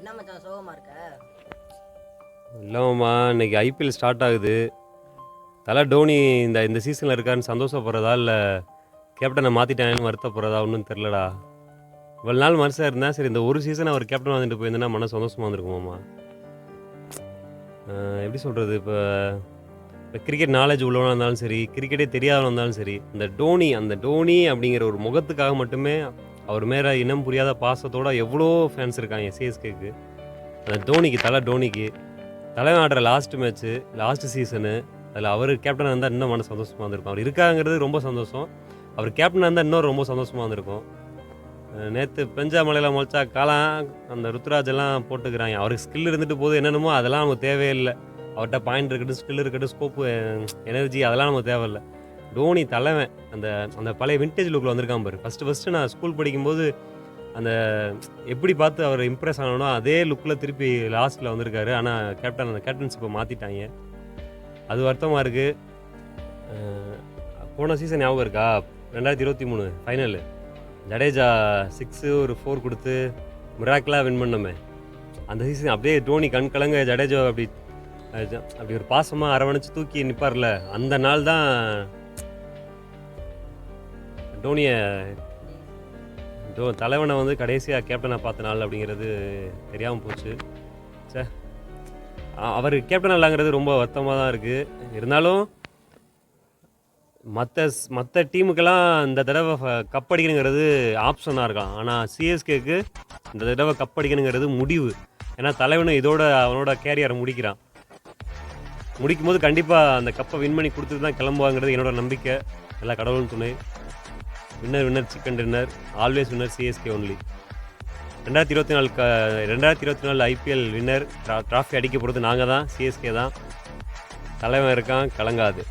என்ன மச்சான் சோகமா இருக்க? இல்லைம்மா, இன்னைக்கு ஐபிஎல் ஸ்டார்ட் ஆகுது. தலை டோனி இந்த இந்த சீசனில் இருக்காருன்னு சந்தோஷப்படுறதா, இல்லை கேப்டனை மாற்றிட்டாங்கன்னு வருத்தப்படுறதா ஒன்றும் தெரிலடா. இவ்வளோ நாள் மனுஷன் இருந்தேன், சரி இந்த ஒரு சீசன் அவர் கேப்டன் வந்துட்டு போயிருந்தேன்னா மன சந்தோஷமாக இருந்திருக்குமாம்மா. எப்படி சொல்கிறது, இப்போ கிரிக்கெட் நாலேஜ் உள்ளவனாக இருந்தாலும் சரி, கிரிக்கெட்டே தெரியாதவனாக இருந்தாலும் சரி, அந்த டோனி அப்படிங்கிற ஒரு முகத்துக்காக மட்டுமே அவர் மேலே இனம் புரியாத பாசத்தோட எவ்வளோ ஃபேன்ஸ் இருக்காங்க சிஎஸ்கேக்கு. அந்த டோனிக்கு தலைவன் ஆடுற லாஸ்ட் மேட்ச்சு, லாஸ்ட் சீசனு, அதில் அவர் கேப்டனாக இருந்தால் இன்னும் மன சந்தோஷமாக இருந்திருக்கும். அவர் இருக்காங்கிறது ரொம்ப சந்தோஷம். அவர் கேப்டனாக இருந்தால் இன்னும் ரொம்ப சந்தோஷமாக இருந்திருக்கும். நேற்று பெஞ்சா மலையில் முளைச்சா காலம் அந்த ருத்ராஜ் எல்லாம் போட்டுக்கிறாங்க. அவருக்கு ஸ்கில் இருந்துட்டு போது என்னென்னமோ அதெல்லாம் நமக்கு தேவையில்லை. அவர்கிட்ட பாயிண்ட் இருக்கட்டும், ஸ்கில் இருக்கட்டும், ஸ்கோப்பு, எனர்ஜி அதெல்லாம் நமக்கு தேவையில்லை. டோனி தலைவன் அந்த அந்த பழைய விண்டேஜ் லுக்கில் வந்திருக்கான் பாரு. ஃபஸ்ட்டு நான் ஸ்கூல் படிக்கும்போது அந்த எப்படி பார்த்து அவர் இம்ப்ரெஸ் ஆனோன்னா அதே லுக்கில் திருப்பி லாஸ்ட்டில் வந்திருக்காரு. ஆனால் அந்த கேப்டன்ஷிப்பை மாற்றிட்டாங்க. அது வருத்தமாக இருக்குது. போன சீசன் ஞாபகம் இருக்கா? 2023 ஃபைனலு ஜடேஜா 6 ஒரு 4 கொடுத்து மிராக்கிளாக வின் பண்ணோமே. அந்த சீசன் அப்படியே டோனி கண் கலங்க ஜடேஜா அப்படி ஒரு பாசமாக அரவணைச்சு தூக்கி நிற்பார்ல, அந்த நாள் தான் டோனியை தலைவனை வந்து கடைசியாக கேப்டனாக பார்த்த நாள் அப்படிங்கிறது தெரியாமல் போச்சு. சே, அவர் கேப்டன் இல்லைங்கிறது ரொம்ப வருத்தமாக தான் இருக்குது. இருந்தாலும் மற்ற டீமுக்கெல்லாம் இந்த தடவை கப் அடிக்கணுங்கிறது ஆப்ஷனாக இருக்கலாம். ஆனால் சிஎஸ்கேக்கு இந்த தடவை கப் அடிக்கணுங்கிறது முடிவு. ஏன்னா தலைவனும் இதோட அவனோட கேரியரை முடிக்கும் போது கண்டிப்பாக அந்த கப்பை வின் பண்ணி கொடுத்துட்டு தான் கிளம்புவாங்கிறது என்னோட நம்பிக்கை. எல்லா கடவுளும் துணை. Winner chicken dinner, always winner CSK only. 2024 IPL winner trophy அடிக்க போகிறது நாங்கள் தான், சிஎஸ்கே தான். தலைவன் இருக்கான், கலங்காது.